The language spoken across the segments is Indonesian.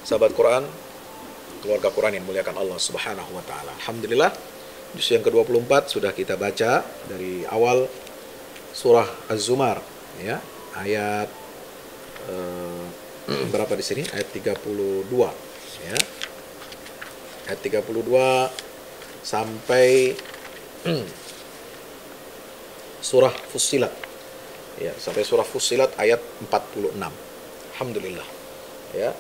Sahabat Quran, keluarga Quran yang muliakan Allah Subhanahu wa taala. Alhamdulillah, juz yang ke-24 sudah kita baca dari awal surah Az-Zumar, ya. Ayat berapa di sini? Ayat 32, ya. Ayat 32 sampai surah Fussilat. Ya, sampai surah Fussilat ayat 46. Alhamdulillah. Ya,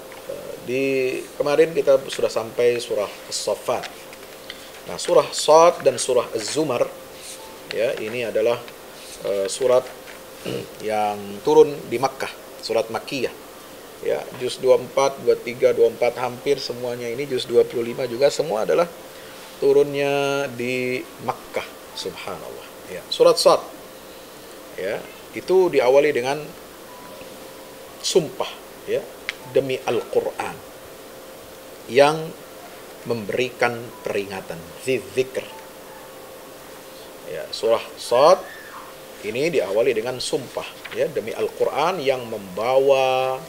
di kemarin kita sudah sampai surah As-Saffat. Nah, surah Shad dan surah Az-Zumar, ya, ini adalah surat yang turun di Makkah, surat Makkiyah. Ya, juz 24, 23, 24 hampir semuanya ini, juz 25 juga semua adalah turunnya di Makkah. Subhanallah. Ya, surat Shad, ya, itu diawali dengan sumpah, ya, demi Al-Quran yang memberikan peringatan, dzikr. Ya, surah Shad ini diawali dengan sumpah, ya, demi Al-Quran yang membawa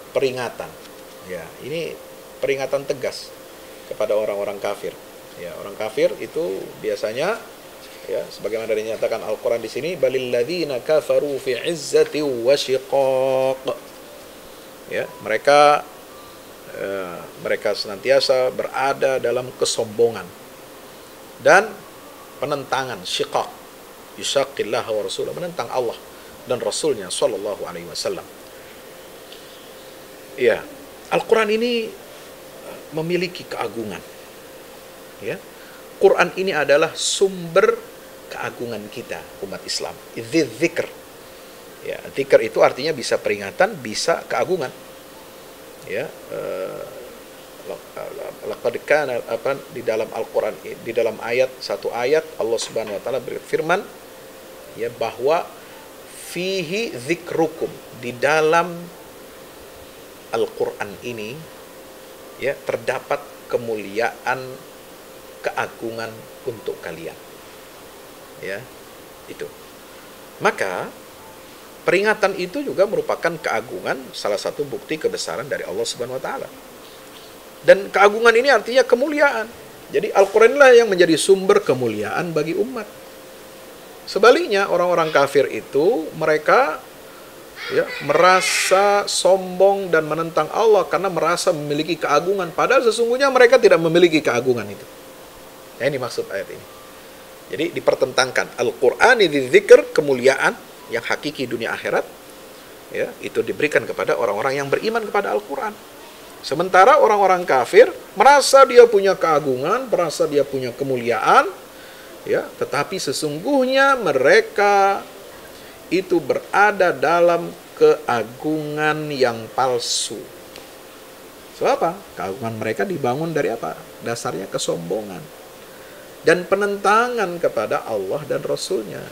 peringatan. Ya, ini peringatan tegas kepada orang-orang kafir. Ya, orang kafir itu biasanya, ya, sebagaimana dinyatakan Al-Quran di sini, balil ladzina kafaru fi izzati wa shiqaq. Ya, mereka senantiasa berada dalam kesombongan dan penentangan, syiqaq, yushaqillah wa rasulah, menentang Allah dan Rasulnya sallallahu alaihi wasallam. Ya, Al-Quran ini memiliki keagungan. Ya, Quran ini adalah sumber keagungan kita umat Islam. Dzikr. Ya, dzikr itu artinya bisa peringatan, bisa keagungan. Ya, laqad kana di dalam Al-Quran, di dalam satu ayat Allah Subhanahu wa taala berfirman, ya, bahwa fihi dzikrukum, di dalam Al-Quran ini, ya, terdapat kemuliaan, keagungan untuk kalian. Ya, itu. Maka peringatan itu juga merupakan keagungan, salah satu bukti kebesaran dari Allah Subhanahu wa taala. Dan keagungan ini artinya kemuliaan. Jadi Al-Quran lah yang menjadi sumber kemuliaan bagi umat. Sebaliknya, orang-orang kafir itu mereka, ya, merasa sombong dan menentang Allah karena merasa memiliki keagungan, padahal sesungguhnya mereka tidak memiliki keagungan itu. Nah, ini maksud ayat ini. Jadi dipertentangkan Al-Quran ini dzikr, kemuliaan yang hakiki dunia akhirat, ya, itu diberikan kepada orang-orang yang beriman kepada Al-Quran. Sementara orang-orang kafir merasa dia punya keagungan, merasa dia punya kemuliaan, ya, tetapi sesungguhnya mereka itu berada dalam keagungan yang palsu. Sebab apa? Keagungan mereka dibangun dari apa? Dasarnya kesombongan dan penentangan kepada Allah dan Rasulnya.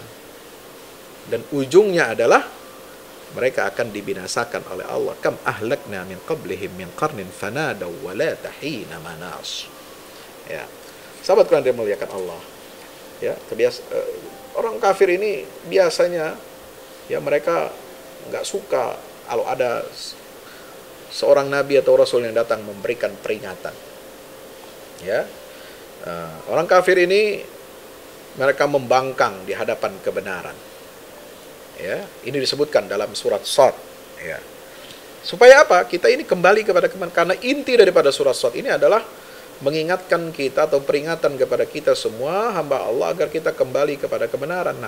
Dan ujungnya adalah mereka akan dibinasakan oleh Allah. Kam ahlakna min qablihim min qarnin fanadaw wa la tahina manas. Ya. Sahabat Quran yang dimuliakan Allah. Ya, orang kafir ini biasanya, ya, mereka nggak suka kalau ada seorang nabi atau rasul yang datang memberikan peringatan. Ya, orang kafir ini mereka membangkang di hadapan kebenaran. Ya, ini disebutkan dalam surat Shad. Ya, supaya apa? Kita ini kembali kepada kebenaran. Karena inti daripada surat Shad ini adalah mengingatkan kita atau peringatan kepada kita semua hamba Allah agar kita kembali kepada kebenaran. Nah,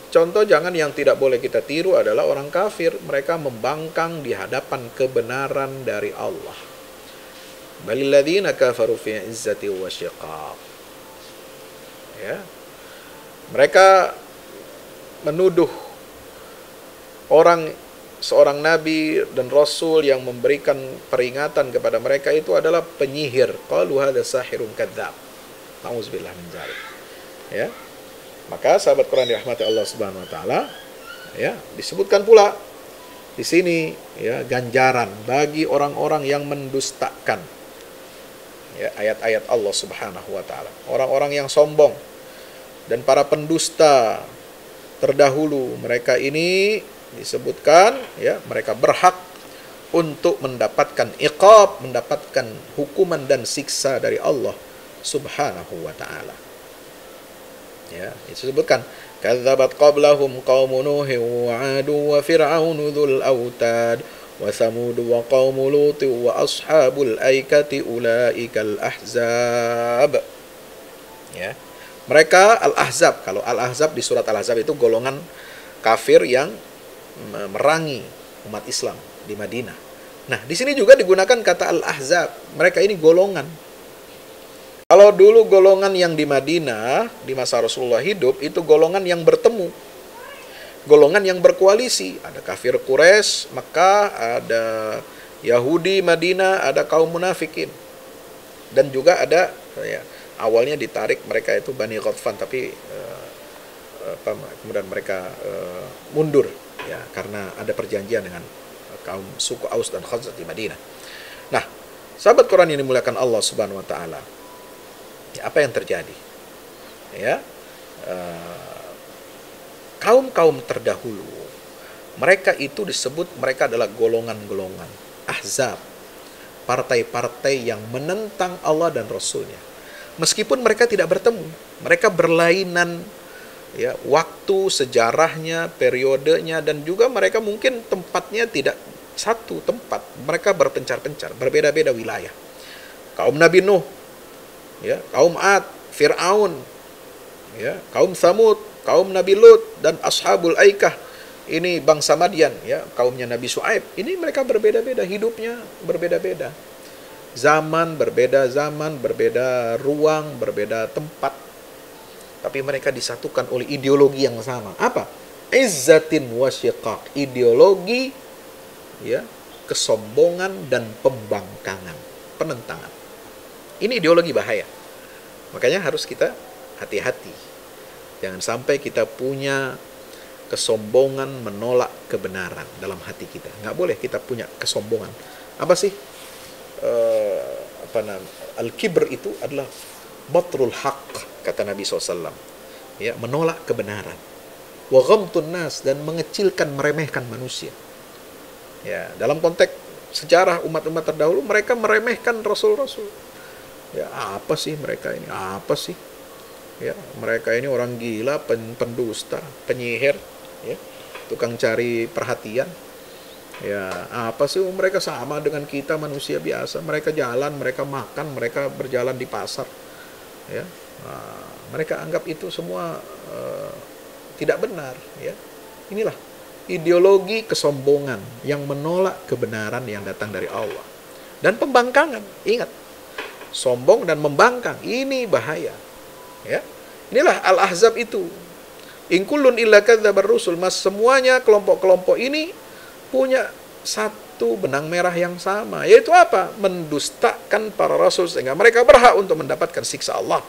contoh jangan yang tidak boleh kita tiru adalah orang kafir. Mereka membangkang di hadapan kebenaran dari Allah. Balil ladzina kafaru fi izzati wa syiqaq. Ya. Mereka menuduh seorang nabi dan rasul yang memberikan peringatan kepada mereka itu adalah penyihir. Qalu hadza sahirun kadzdzab. Nauzubillah min dzalik. Ya. Maka sahabat Quran dirahmati Allah Subhanahu wa taala, ya, disebutkan pula di sini, ya, ganjaran bagi orang-orang yang mendustakan, ya, ayat-ayat Allah Subhanahu wa taala. Orang-orang yang sombong dan para pendusta terdahulu, mereka ini disebutkan, ya, mereka berhak untuk mendapatkan iqab, mendapatkan hukuman dan siksa dari Allah Subhanahu wa taala. Ya, disebutkan kadzabat qablahum qaumun nuhin wa 'adun wa fir'aun dzul autad wa samud wa qaum lut wa ashabul aikati ulaikal ahzab. Ya. Mereka al-ahzab. Kalau al-ahzab di surat al-ahzab itu golongan kafir yang merangi umat Islam di Madinah. Nah, di sini juga digunakan kata al-ahzab. Mereka ini golongan. Kalau dulu golongan yang di Madinah di masa Rasulullah hidup itu golongan yang bertemu, golongan yang berkoalisi. Ada kafir Quraisy, Mekah, ada Yahudi Madinah, ada kaum munafikin, dan juga ada awalnya ditarik mereka itu Bani Ghatfan, tapi kemudian mereka mundur ya karena ada perjanjian dengan kaum suku Aus dan Khazraj di Madinah. Nah, sahabat Quran yang dimuliakan Allah Subhanahu wa taala, apa yang terjadi? Ya, kaum-kaum terdahulu, mereka itu disebut mereka adalah golongan-golongan ahzab, partai-partai yang menentang Allah dan Rasulnya. Meskipun mereka tidak bertemu, mereka berlainan ya, waktu, sejarahnya, periodenya, dan juga mereka mungkin tempatnya tidak satu tempat. Mereka berpencar-pencar, berbeda-beda wilayah. Kaum Nabi Nuh, ya, kaum Ad, Fir'aun, ya, kaum Thamud, kaum Nabi Lut, dan Ashabul Aikah. Ini bangsa Madian, ya, kaumnya Nabi Shu'aib. Ini mereka berbeda-beda, hidupnya berbeda-beda. Zaman, berbeda ruang, berbeda tempat. Tapi mereka disatukan oleh ideologi yang sama. Apa? Izzatin wa syiqaq. Ideologi, ya, kesombongan dan pembangkangan, penentangan. Ini ideologi bahaya. Makanya harus kita hati-hati. Jangan sampai kita punya kesombongan menolak kebenaran dalam hati kita. Nggak boleh kita punya kesombongan. Apa sih? Al-kibr itu adalah batrul haq, kata Nabi SAW. Ya, menolak kebenaran. Wa ghamtun nas, dan mengecilkan, meremehkan manusia. Ya, dalam konteks sejarah umat-umat terdahulu, mereka meremehkan rasul-rasul. Ya, apa sih mereka ini? Apa sih? Ya, mereka ini orang gila, pendusta, penyihir, ya, tukang cari perhatian. Ya, apa sih, mereka sama dengan kita manusia biasa. Mereka jalan, mereka makan, mereka berjalan di pasar. Ya, mereka anggap itu semua tidak benar. Ya, inilah ideologi kesombongan yang menolak kebenaran yang datang dari Allah dan pembangkangan. Ingat, sombong dan membangkang ini bahaya. Ya, inilah al-ahzab itu. In kullun illa kadzabar rusul. Mas, semuanya kelompok-kelompok ini punya satu benang merah yang sama, yaitu apa? Mendustakan para rasul sehingga mereka berhak untuk mendapatkan siksa Allah.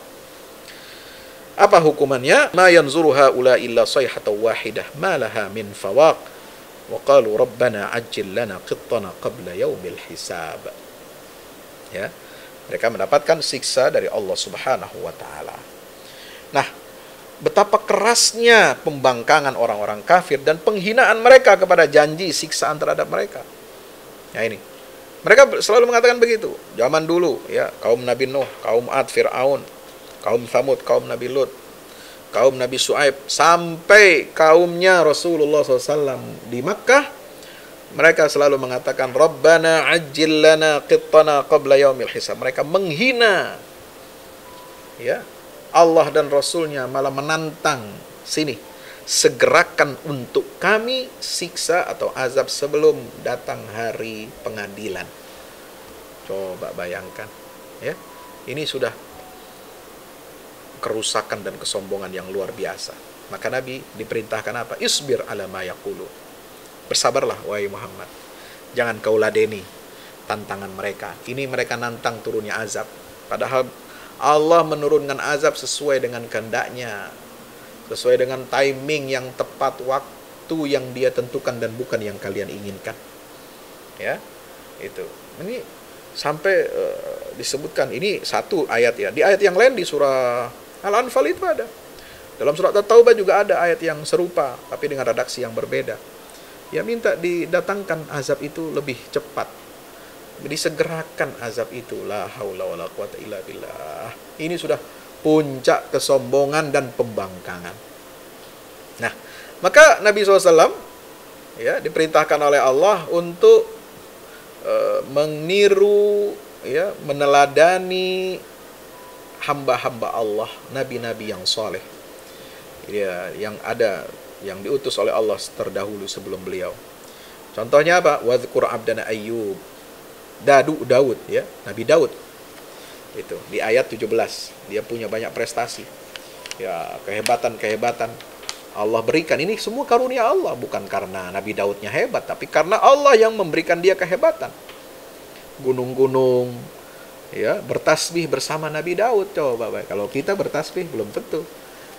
Apa hukumannya? Ma yanzuru haula illa sayhatan wahidah ma laha min fawaq wa qalu rabbana ajjil lana qittana qabla yaumil hisab. Ya, mereka mendapatkan siksa dari Allah Subhanahu wa taala. Nah, betapa kerasnya pembangkangan orang-orang kafir dan penghinaan mereka kepada janji siksaan terhadap mereka. Ya, ini. Mereka selalu mengatakan begitu. Zaman dulu, ya, kaum Nabi Nuh, kaum Ad, Fir'aun, kaum Thamud, kaum Nabi Lut, kaum Nabi Shu'aib, sampai kaumnya Rasulullah SAW di Makkah, mereka selalu mengatakan, Rabbana ajjil lana qittana qabla yaumil hisab. Mereka menghina, ya, Allah dan Rasulnya, malah menantang, sini, segerakan untuk kami siksa atau azab sebelum datang hari pengadilan. Coba bayangkan, ya, ini sudah kerusakan dan kesombongan yang luar biasa. Maka Nabi diperintahkan apa? Isbir ala ma yaqulu. Bersabarlah wahai Muhammad. Jangan kau ladeni tantangan mereka. Ini mereka nantang turunnya azab. Padahal Allah menurunkan azab sesuai dengan kehendaknya, sesuai dengan timing yang tepat, waktu yang Dia tentukan dan bukan yang kalian inginkan. Ya, itu. Ini sampai disebutkan, ini satu ayat ya. Di ayat yang lain di surah Al-Anfal itu ada. Dalam surat At-Taubah juga ada ayat yang serupa, tapi dengan redaksi yang berbeda. Ya minta didatangkan azab itu lebih cepat. Disegerakan azab itu. La haula wala quwata illa billah. Ini sudah puncak kesombongan dan pembangkangan. Nah, maka Nabi SAW ya diperintahkan oleh Allah untuk meniru, ya, meneladani hamba-hamba Allah, nabi-nabi yang soleh, ya, yang diutus oleh Allah terdahulu sebelum beliau. Contohnya apa? Wadhkur abdana Ayyub, Daud, ya, Nabi Daud. Itu di ayat 17. Dia punya banyak prestasi. Ya, kehebatan Allah berikan. Ini semua karunia Allah, bukan karena Nabi Daudnya hebat, tapi karena Allah yang memberikan dia kehebatan. Gunung-gunung, ya, bertasbih bersama Nabi Daud. Coba, kalau kita bertasbih belum tentu.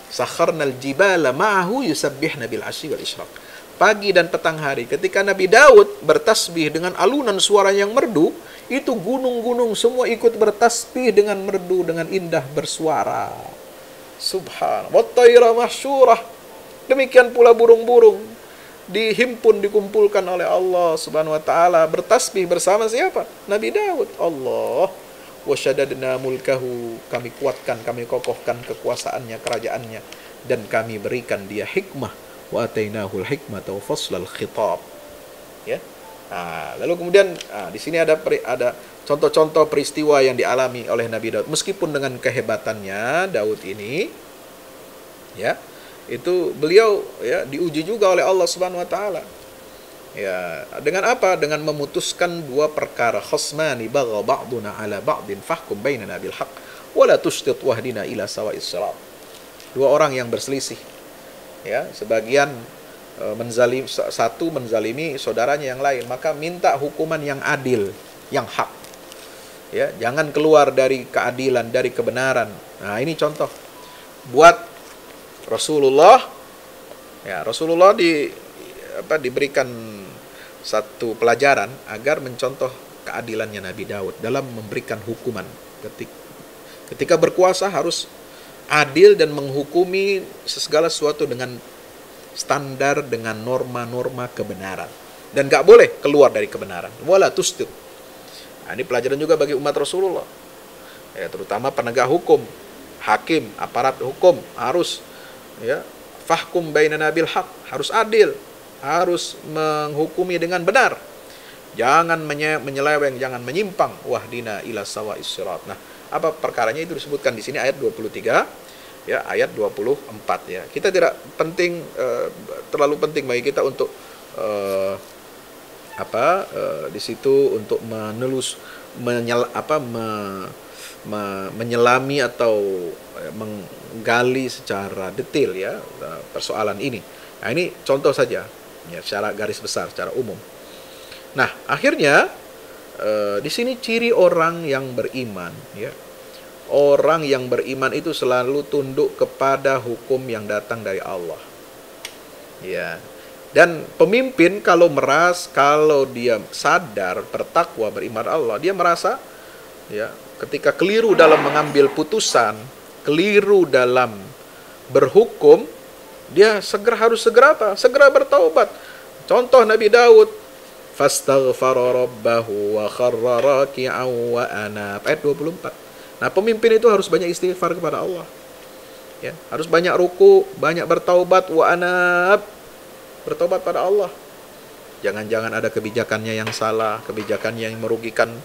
Sakharnal jibala ma'ahu yusabbihna bil asyi wal isyraq. Pagi dan petang hari ketika Nabi Daud bertasbih dengan alunan suara yang merdu, itu gunung-gunung semua ikut bertasbih dengan merdu, dengan indah bersuara. Subhanallah. Wat tayra mahsyurah. Demikian pula burung-burung dikumpulkan oleh Allah Subhanahu wa taala bertasbih bersama siapa? Nabi Daud. Allah wa syaddadna mulkahu, kami kuatkan, kami kokohkan kekuasaannya, kerajaannya, dan kami berikan dia hikmah. Wa atainahul hikmata wa faslal khitab. Ya. Nah, lalu kemudian di sini ada contoh-contoh peristiwa yang dialami oleh Nabi Daud. Meskipun dengan kehebatannya Daud ini, ya, itu beliau, ya, diuji juga oleh Allah Subhanahu wa taala. Ya, dengan apa? Dengan memutuskan dua perkara. Khasmani bagha ba'duna ala ba'din fahkum bainana bil haqq wa la tushtit wahdina ila sawa'is sirat. Dua orang yang berselisih. Ya, sebagian satu menzalimi saudaranya yang lain, maka minta hukuman yang adil, yang hak. Ya, jangan keluar dari keadilan, dari kebenaran. Nah, ini contoh buat Rasulullah. Ya, Rasulullah diberikan satu pelajaran agar mencontoh keadilannya Nabi Daud dalam memberikan hukuman. Ketika berkuasa harus adil dan menghukumi segala sesuatu dengan standar, dengan norma-norma kebenaran, dan gak boleh keluar dari kebenaran. Wala tustit. Nah, ini pelajaran juga bagi umat Rasulullah, ya, terutama penegak hukum, hakim, aparat hukum harus, ya, fahkum bainana bil haq, harus adil, harus menghukumi dengan benar, jangan menyeleweng, jangan menyimpang. Wahdina ila sawa'is sirat. Nah, apa perkaranya itu disebutkan di sini ayat 23, ya, ayat 24, ya. Kita tidak penting, terlalu penting bagi kita untuk di situ untuk menyelami atau menggali secara detail, ya, persoalan ini. Nah, ini contoh saja, ya, secara garis besar, secara umum. Nah, akhirnya di sini ciri orang yang beriman, ya. Orang yang beriman itu selalu tunduk kepada hukum yang datang dari Allah. Ya. Dan pemimpin kalau dia sadar, bertakwa, beriman Allah, dia merasa, ya, ketika keliru dalam mengambil putusan, keliru dalam berhukum, dia harus segera bertaubat. Contoh Nabi Daud, fastaghfara rabbahu wa kharra raki'an wa anab, ayat 24. Nah, pemimpin itu harus banyak istighfar kepada Allah. Ya, harus banyak ruku, banyak bertaubat, wa anab, bertaubat pada Allah. Jangan-jangan ada kebijakannya yang salah, kebijakannya yang merugikan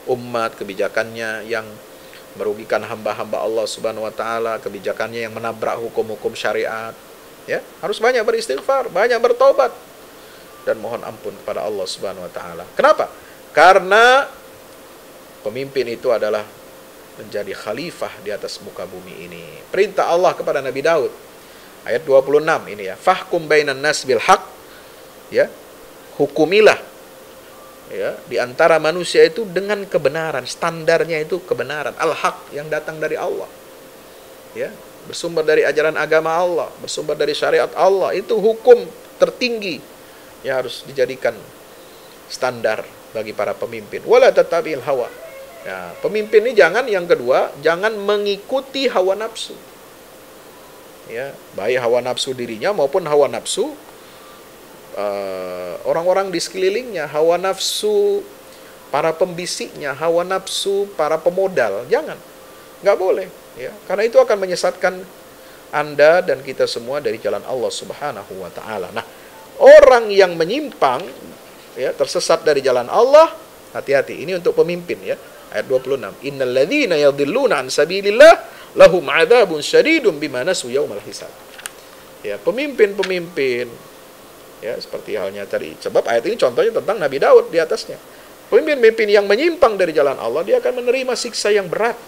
umat, kebijakannya yang merugikan hamba-hamba Allah Subhanahu wa taala, kebijakannya yang menabrak hukum-hukum syariat. Ya, harus banyak beristighfar, banyak bertaubat, dan mohon ampun kepada Allah Subhanahu wa taala. Kenapa? Karena pemimpin itu adalah menjadi khalifah di atas muka bumi ini. Perintah Allah kepada Nabi Daud, ayat 26 ini, ya, fahkum bainan nas bil haq, ya, hukumilah, ya, di antara manusia itu dengan kebenaran, standarnya itu kebenaran, al-haq, yang datang dari Allah, ya, bersumber dari ajaran agama Allah, bersumber dari syariat Allah. Itu hukum tertinggi yang harus dijadikan standar bagi para pemimpin. Wala tatabi'il hawa. Ya, pemimpin ini yang kedua, jangan mengikuti hawa nafsu. Ya, baik hawa nafsu dirinya maupun hawa nafsu orang-orang di sekelilingnya, hawa nafsu para pembisiknya, hawa nafsu para pemodal. Jangan, nggak boleh, ya, karena itu akan menyesatkan Anda dan kita semua dari jalan Allah Subhanahu wa Ta'ala. Nah, orang yang menyimpang, ya, tersesat dari jalan Allah, hati-hati. Ini untuk pemimpin, ya, ayat 26. Innal ladzina yadhilluna an sabilillah lahum adzabun syadidun bima nasu yaumal hisab. Ya, pemimpin-pemimpin, ya, seperti halnya tadi. Sebab ayat ini contohnya tentang Nabi Daud di atasnya. Pemimpin-pemimpin yang menyimpang dari jalan Allah, dia akan menerima siksa yang berat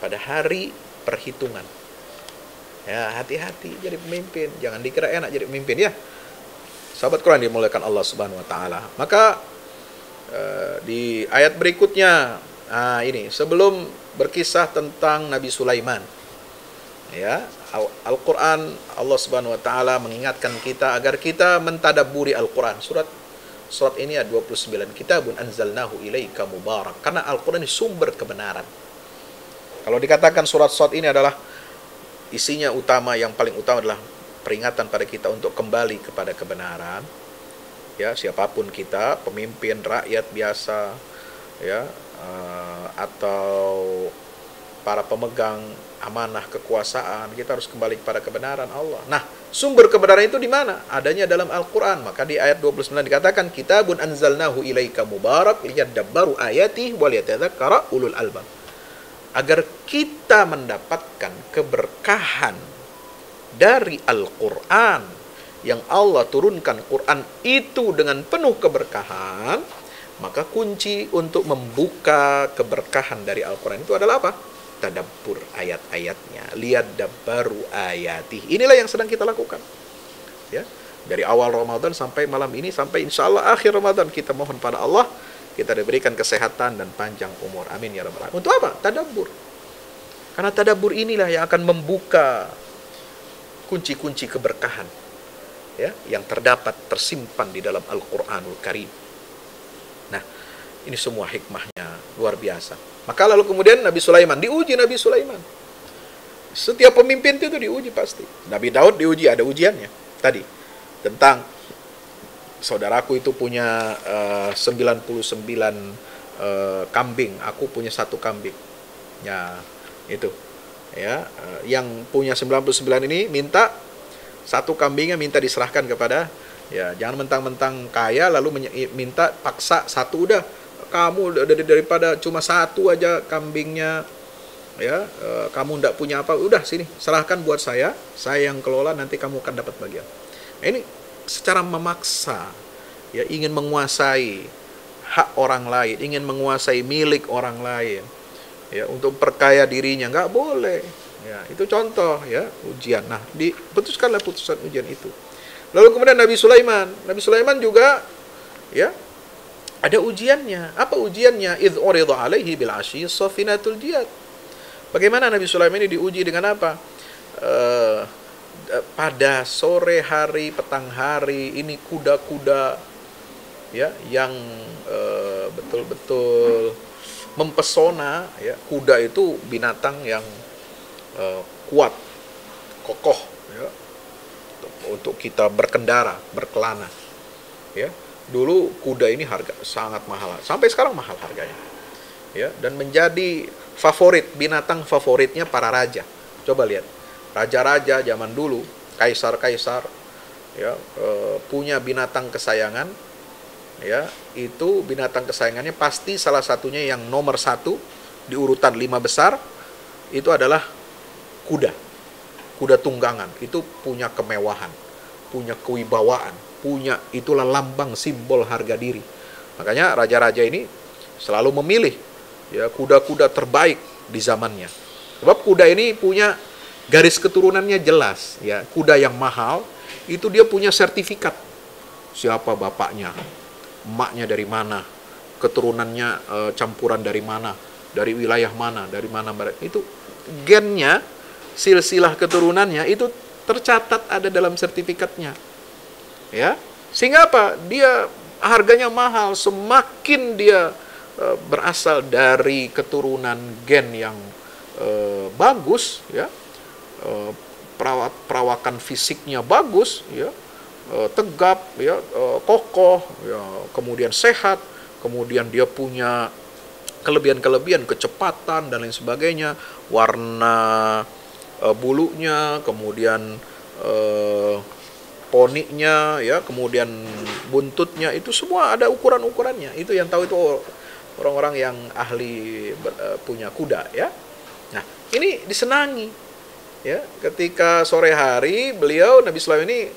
pada hari perhitungan. Ya, hati-hati jadi pemimpin. Jangan dikira enak jadi pemimpin, ya. Sahabat Quran dimuliakan Allah Subhanahu wa Ta'ala. Maka di ayat berikutnya, ini sebelum berkisah tentang Nabi Sulaiman, ya, Al-Quran, Allah Subhanahu wa Ta'ala mengingatkan kita agar kita mentadabburi Al-Quran. Surat ini ada 29. Kitabun anzalnahu ilaika mubarak. Karena Al-Quran ini sumber kebenaran. Kalau dikatakan surat-surat ini adalah isinya utama, yang paling utama adalah peringatan pada kita untuk kembali kepada kebenaran. Ya, siapapun kita, pemimpin, rakyat biasa, ya, atau para pemegang amanah kekuasaan, kita harus kembali kepada kebenaran Allah. Nah, sumber kebenaran itu di mana? Adanya dalam Al-Quran. Maka di ayat 29 dikatakan, Kitabun anzalnahu ilaika mubarak liyadabbaru ayatihi wa liyatadzakkara ulul albab. Agar kita mendapatkan keberkahan dari Al-Quran, yang Allah turunkan Quran itu dengan penuh keberkahan, maka kunci untuk membuka keberkahan dari Al-Quran itu adalah apa? Tadabbur ayat-ayatnya, liyadabbaru ayatih. Inilah yang sedang kita lakukan, ya, dari awal Ramadan sampai malam ini, sampai insya Allah akhir Ramadan. Kita mohon pada Allah kita diberikan kesehatan dan panjang umur, amin ya rabbal alamin. Untuk apa? Tadabbur. Karena tadabbur inilah yang akan membuka kunci-kunci keberkahan, ya, yang tersimpan di dalam Al-Quranul Karim. Nah, ini semua hikmahnya luar biasa. Maka lalu kemudian Nabi Sulaiman, diuji Nabi Sulaiman. Setiap pemimpin itu diuji pasti. Nabi Daud diuji, ada ujiannya. Tadi, tentang saudaraku itu punya 99 kambing, aku punya 1 kambing. Ya, itu. Ya, yang punya 99 ini minta 1 kambingnya minta diserahkan kepada, ya, jangan mentang-mentang kaya lalu minta paksa 1, udah kamu daripada cuma 1 aja kambingnya, ya, kamu ndak punya apa, udah sini serahkan buat saya yang kelola, nanti kamu akan dapat bagian. Nah, ini secara memaksa, ya, ingin menguasai hak orang lain, ingin menguasai milik orang lain, ya, untuk perkaya dirinya, nggak boleh. Ya, itu contoh, ya, ujian. Nah, diputuskanlah putusan ujian itu. Lalu kemudian Nabi Sulaiman juga, ya, ada ujiannya. Apa ujiannya? Idh urida alaihi bil asyi safinatul jiyad. Bagaimana Nabi Sulaiman ini diuji dengan apa? Pada sore hari, petang hari, ini kuda-kuda, ya, yang betul-betul mempesona, ya. Kuda itu binatang yang kuat, kokoh, ya, untuk kita berkendara, berkelana, ya. Dulu kuda ini harga sangat mahal, sampai sekarang mahal harganya, ya, dan menjadi binatang favoritnya para raja. Coba lihat, raja-raja zaman dulu, kaisar-kaisar, ya, punya binatang kesayangan, ya, itu binatang kesayangannya pasti salah satunya yang nomor 1 di urutan 5 besar itu adalah kuda tunggangan. Itu punya kemewahan, punya kewibawaan, itulah lambang simbol harga diri. Makanya raja-raja ini selalu memilih, ya, kuda-kuda terbaik di zamannya. Sebab kuda ini punya garis keturunannya jelas, ya. Kuda yang mahal itu dia punya sertifikat. Siapa bapaknya, emaknya dari mana, keturunannya campuran dari mana, dari wilayah mana, dari mana. Itu gennya, silsilah keturunannya itu tercatat ada dalam sertifikatnya. Ya, sehingga apa? Dia harganya mahal, semakin dia berasal dari keturunan gen yang bagus, ya, perawakan fisiknya bagus, ya, tegap, ya, kokoh, ya, kemudian sehat, kemudian dia punya kelebihan-kelebihan, kecepatan dan lain sebagainya, warna bulunya, kemudian poninya, ya, kemudian buntutnya, itu semua ada ukuran-ukurannya. Itu yang tahu itu orang-orang yang ahli punya kuda, ya. Nah, ini disenangi, ya, ketika sore hari beliau Nabi Sulaiman ini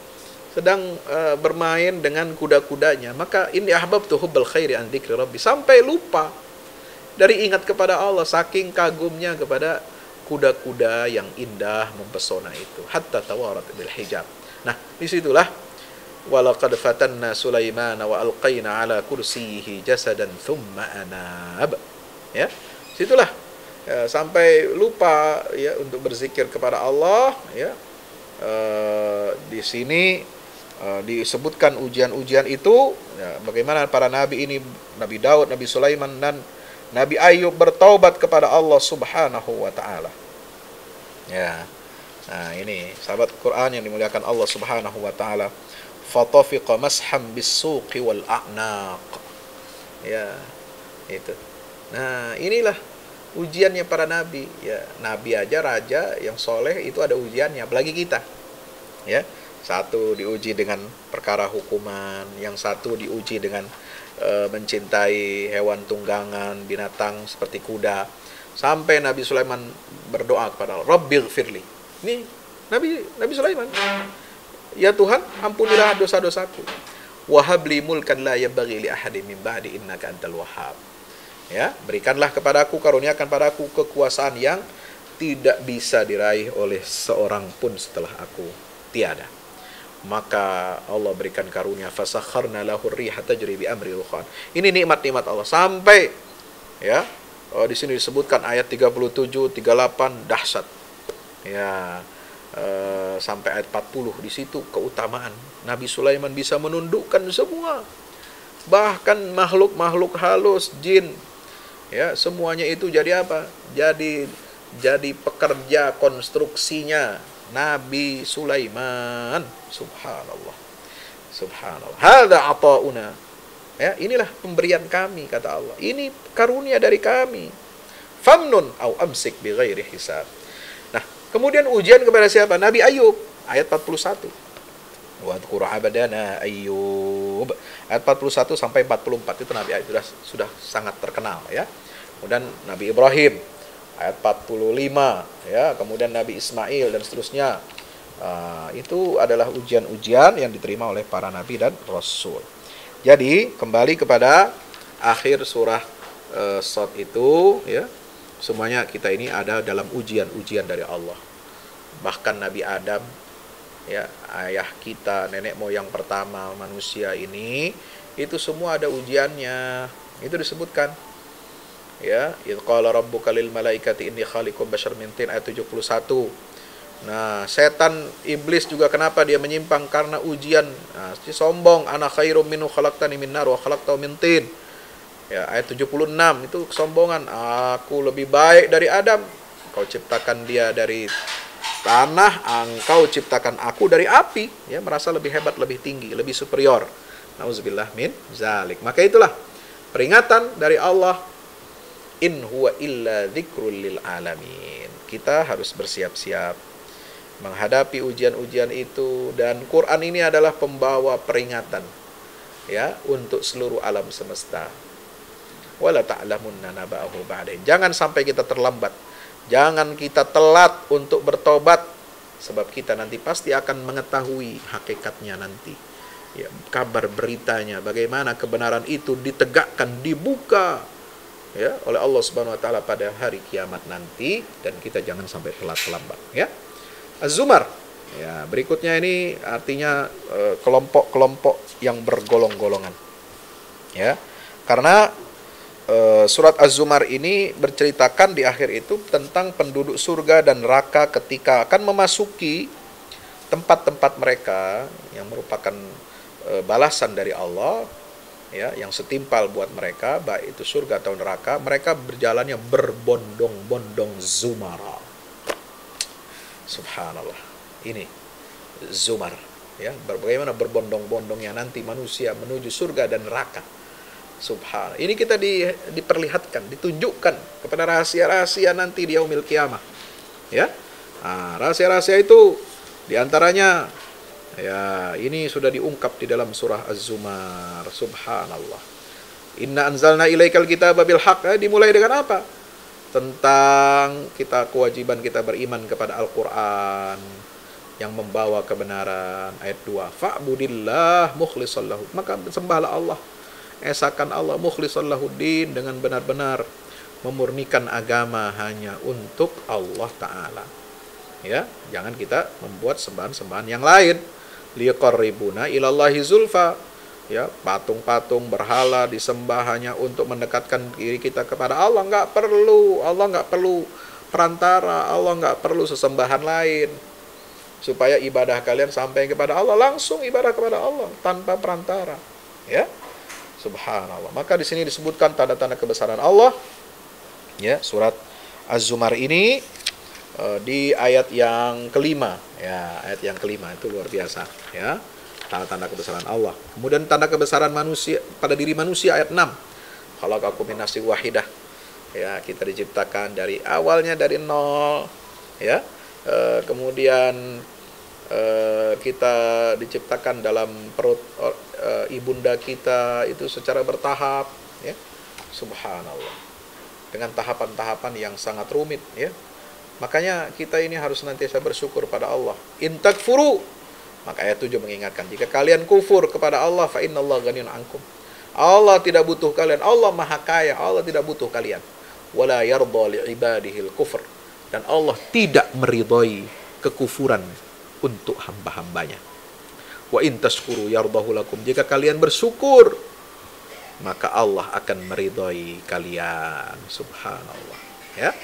sedang bermain dengan kuda-kudanya, maka ini ahbabtu hubbal khairi an dzikri rabbi, sampai lupa dari ingat kepada Allah, saking kagumnya kepada kuda-kuda yang indah mempesona itu, hatta tawarat bil hijab. Nah, disitulah walaqad fatanna Sulaiman wa alqaina ala kursiyihi jasadan thumma anab. Ya, situlah ya, sampai lupa, ya, untuk berzikir kepada Allah, ya. Di sini disebutkan ujian-ujian itu, ya, bagaimana para nabi ini, Nabi Daud, Nabi Sulaiman, dan Nabi Ayub bertaubat kepada Allah Subhanahu wa taala. Ya. Nah, ini sahabat Quran yang dimuliakan Allah Subhanahu wa taala. Fatafiqa masham bis-suqi wal a'naq. Ya, itu. Nah, inilah ujiannya para nabi, ya. Nabi aja, raja yang soleh itu ada ujiannya, apalagi kita. Ya. Satu diuji dengan perkara hukuman, yang satu diuji dengan mencintai hewan tunggangan, binatang seperti kuda. Sampai Nabi Sulaiman berdoa kepada Allah, Rabbighfirli. Ini Nabi Sulaiman. Ya Tuhan, ampunilah dosa-dosaku. Wahabli mulkan la yabaghi li ahadin min ba'di innaka antal wahhab. Ya, berikanlah kepadaku, karuniakan padaku kekuasaan yang tidak bisa diraih oleh seorang pun setelah aku tiada. Maka Allah berikan karunia, fasakharna lahu riha tajri bi amri rukhan. Ini nikmat-nikmat Allah sampai, ya, di sini disebutkan ayat 37, 38 dahsyat. Ya, sampai ayat 40 di situ keutamaan Nabi Sulaiman bisa menundukkan semua, bahkan makhluk-makhluk halus, jin, ya, semuanya itu jadi apa? Jadi pekerja konstruksinya Nabi Sulaiman. Subhanallah. Subhanallah. Hadza ata'una. Ya, inilah pemberian kami, kata Allah. Ini karunia dari kami. Famnun au amsik bi ghairi hisab. Nah, kemudian ujian kepada siapa? Nabi Ayub, ayat 41. Wa dzkur abadana Ayyub. Ayat 41 sampai 44 itu Nabi Ayub sudah sangat terkenal, ya. Kemudian Nabi Ibrahim ayat 45, ya, kemudian Nabi Ismail dan seterusnya. Itu adalah ujian-ujian yang diterima oleh para nabi dan rasul. Jadi kembali kepada akhir surah Shad itu, ya, semuanya kita ini ada dalam ujian-ujian dari Allah. Bahkan Nabi Adam, ya, ayah kita, nenek moyang pertama manusia ini, itu semua ada ujiannya. Itu disebutkan, ya, idz qala rabbuka lil malaikati inni khaliqum basyar min tin, ayat 71. Nah, setan iblis juga kenapa dia menyimpang? Karena ujian. Nah, sombong, ana khairum minhu khalaqtani min nar wa khalaqtahu min tin. Ya, ayat 76 itu kesombongan. Aku lebih baik dari Adam. Kau ciptakan dia dari tanah, engkau ciptakan aku dari api. Ya, merasa lebih hebat, lebih tinggi, lebih superior. Nauzubillah min zalik. Maka itulah peringatan dari Allah. In huwa illa dzikrul lil alamin. Kita harus bersiap-siap menghadapi ujian-ujian itu, dan Quran ini adalah pembawa peringatan, ya, untuk seluruh alam semesta. Wala ta'lamunna naba'ahu ba'dain. Jangan sampai kita terlambat. Jangan kita telat untuk bertobat, sebab kita nanti pasti akan mengetahui hakikatnya nanti. Ya, kabar beritanya bagaimana kebenaran itu ditegakkan, dibuka, ya, oleh Allah Subhanahu wa taala pada hari kiamat nanti, dan kita jangan sampai telat terlambat, ya. Az-Zumar. Ya, berikutnya ini artinya kelompok-kelompok yang bergolong-golongan. Ya. Karena surat Az-Zumar ini berceritakan di akhir itu tentang penduduk surga dan neraka ketika akan memasuki tempat-tempat mereka yang merupakan balasan dari Allah, ya, yang setimpal buat mereka, baik itu surga atau neraka. Mereka berjalannya berbondong-bondong zumara. Subhanallah. Ini zumar, ya, bagaimana berbondong-bondongnya nanti manusia menuju surga dan neraka. Subhanallah. Ini kita diperlihatkan, ditunjukkan kepada rahasia-rahasia nanti di yaumil kiamah. Ya. Nah, rahasia-rahasia itu diantaranya ya ini sudah diungkap di dalam surah Az-Zumar. Subhanallah. Inna anzalna ilaikal kitaba bil haqq. Dimulai dengan apa? Tentang kewajiban kita beriman kepada Al-Qur'an yang membawa kebenaran. Ayat 2. Fa'budillah mukhlishan lahu. Maka sembahlah Allah, esakan Allah mukhlishan lahuddin, dengan benar-benar memurnikan agama hanya untuk Allah Ta'ala. Ya, jangan kita membuat sembahan-sembahan yang lain. Liqarribuna ilallahi zulfa. Ya, patung-patung berhala disembah hanya untuk mendekatkan diri kita kepada Allah. Nggak perlu. Allah nggak perlu perantara. Allah nggak perlu sesembahan lain. Supaya ibadah kalian sampai kepada Allah, langsung ibadah kepada Allah tanpa perantara. Ya, subhanallah. Maka di sini disebutkan tanda-tanda kebesaran Allah. Ya, surat Az-Zumar ini di ayat yang kelima. Ya, ayat yang kelima itu luar biasa. Ya, tanda-tanda kebesaran Allah. Kemudian tanda kebesaran manusia pada diri manusia ayat 6. Khalaqakum min nafsin wahidah. Ya, kita diciptakan dari awalnya dari nol. Ya. Kemudian kita diciptakan dalam perut ibunda kita itu secara bertahap, ya. Subhanallah, dengan tahapan-tahapan yang sangat rumit, ya. Makanya kita ini harus senantiasa bersyukur pada Allah. In takfuru, maka ayat 7 mengingatkan, jika kalian kufur kepada Allah, fa innallaha ghaniyun ankum. Allah tidak butuh kalian, Allah maha kaya, Allah tidak butuh kalian. Wala yarda li ibadihil kufr. Dan Allah tidak meridhai kekufuran untuk hamba-hambanya. Wa in tashkuru yardahu lakum. Jika kalian bersyukur, maka Allah akan meridhai kalian. Subhanallah. Ya.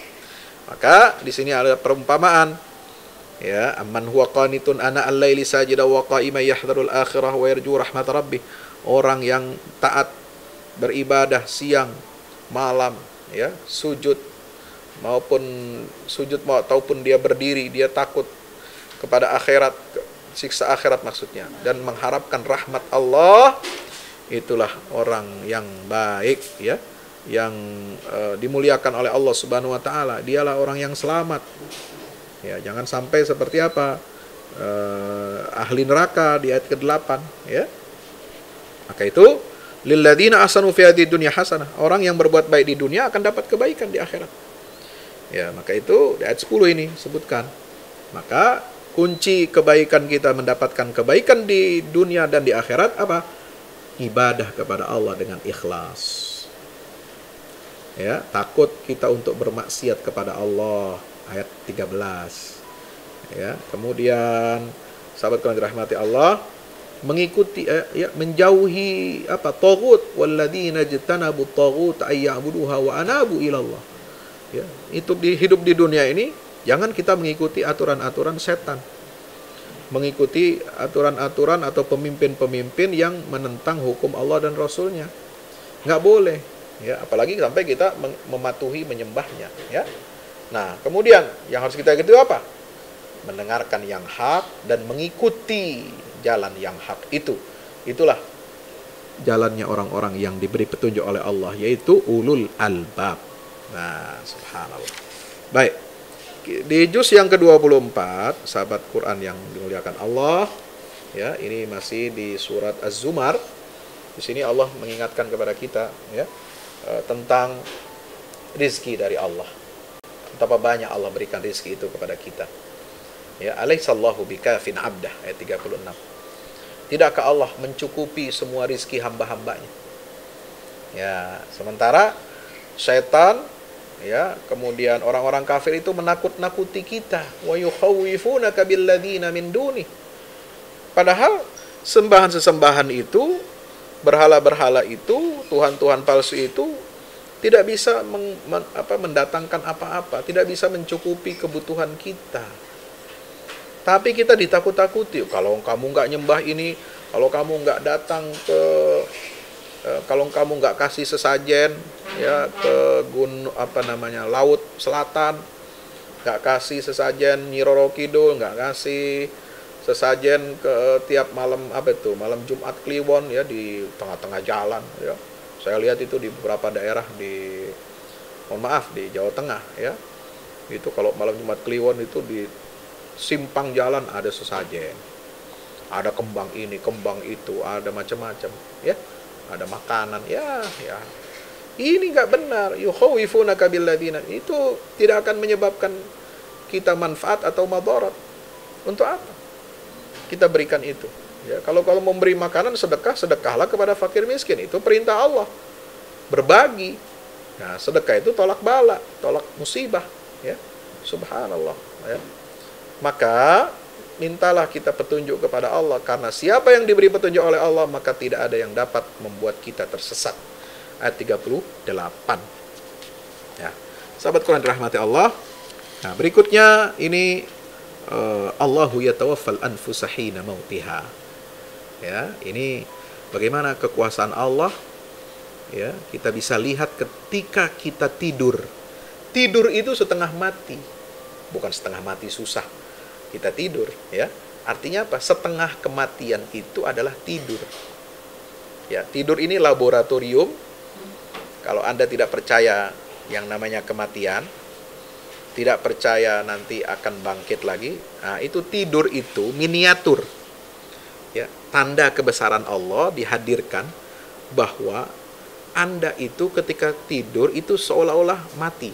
Maka di sini ada perumpamaan. Ya, amman huwa qanitun ana al-laili sajida wa qa'iman yahdharul akhirah wa yarju rahmat rabbih. Orang yang taat beribadah siang, malam, ya, sujud ataupun dia berdiri, dia takut kepada akhirat, siksa akhirat maksudnya, dan mengharapkan rahmat Allah, itulah orang yang baik, ya, yang dimuliakan oleh Allah Subhanahu wa taala. Dialah orang yang selamat. Ya, jangan sampai seperti apa? Ahli neraka di ayat ke-8, ya. Maka itu lilladzina ahsanu fi hadhihi dunya hasanah. Orang yang berbuat baik di dunia akan dapat kebaikan di akhirat. Ya, maka itu di ayat 10 ini sebutkan. Maka kunci kebaikan kita mendapatkan kebaikan di dunia dan di akhirat apa? Ibadah kepada Allah dengan ikhlas. Ya, takut kita untuk bermaksiat kepada Allah, ayat 13. Ya, kemudian sahabat yang dirahmati Allah, mengikuti menjauhi apa? Taghut, walladzina jtanabu taghut ay ya'buduha wa anabu ilallah. Ya, itu hidup di dunia ini jangan kita mengikuti aturan-aturan setan, mengikuti aturan-aturan atau pemimpin-pemimpin yang menentang hukum Allah dan Rasulnya. Nggak boleh, ya, apalagi sampai kita mematuhi menyembahnya, ya. Nah, kemudian yang harus kita ikuti apa? Mendengarkan yang hak dan mengikuti jalan yang hak itu. Itulah jalannya orang-orang yang diberi petunjuk oleh Allah, yaitu ulul albab. Nah, subhanallah. Baik. Di juz yang ke-24, sahabat Quran yang dimuliakan Allah, ya, ini masih di surat Az-Zumar. Di sini Allah mengingatkan kepada kita, ya, tentang rizki dari Allah. Betapa banyak Allah berikan rizki itu kepada kita. Ya, alaihissallahu bikafin abdah, ayat 36. Tidakkah Allah mencukupi semua rizki hamba-hambanya? Ya, sementara syaitan, ya, kemudian orang-orang kafir itu menakut-nakuti kita, wa yukhawwifunaka billadzina min duni. Padahal sembahan-sesembahan itu, berhala-berhala itu, tuhan-tuhan palsu itu tidak bisa mendatangkan apa-apa, tidak bisa mencukupi kebutuhan kita. Tapi kita ditakut-takuti, kalau kamu nggak nyembah ini, kalau kamu nggak datang ke, kalau kamu nggak kasih sesajen, ya, ke laut selatan, nggak kasih sesajen Nyi Roro Kidul, nggak kasih sesajen ke tiap malam apa itu, malam Jumat Kliwon ya, di tengah-tengah jalan ya. Saya lihat itu di beberapa daerah di, mohon maaf, di Jawa Tengah ya. Itu kalau malam Jumat Kliwon itu di simpang jalan ada sesajen, ada kembang ini, kembang itu, ada macam-macam ya, ada makanan ya. Ini nggak benar. Yukhawifunaka billadzina, itu tidak akan menyebabkan kita manfaat atau madarat. Untuk apa kita berikan itu? Ya, kalau memberi makanan, sedekahlah kepada fakir miskin. Itu perintah Allah. Berbagi. Nah, sedekah itu tolak bala, tolak musibah. Ya, subhanallah. Ya. Maka mintalah kita petunjuk kepada Allah, karena siapa yang diberi petunjuk oleh Allah, maka tidak ada yang dapat membuat kita tersesat. Ayat 38. Ya. Sahabat Quran dirahmati Allah. Nah, berikutnya ini Allahu yatawaffal anfusa hina mautiha. Ya, ini bagaimana kekuasaan Allah. Ya, kita bisa lihat ketika kita tidur. Tidur itu setengah mati. Bukan setengah mati susah. Kita tidur, ya. Artinya apa? Setengah kematian itu adalah tidur. Ya, tidur ini laboratorium. Kalau Anda tidak percaya yang namanya kematian, tidak percaya nanti akan bangkit lagi, nah itu tidur itu miniatur. Ya, tanda kebesaran Allah dihadirkan bahwa Anda itu ketika tidur itu seolah-olah mati.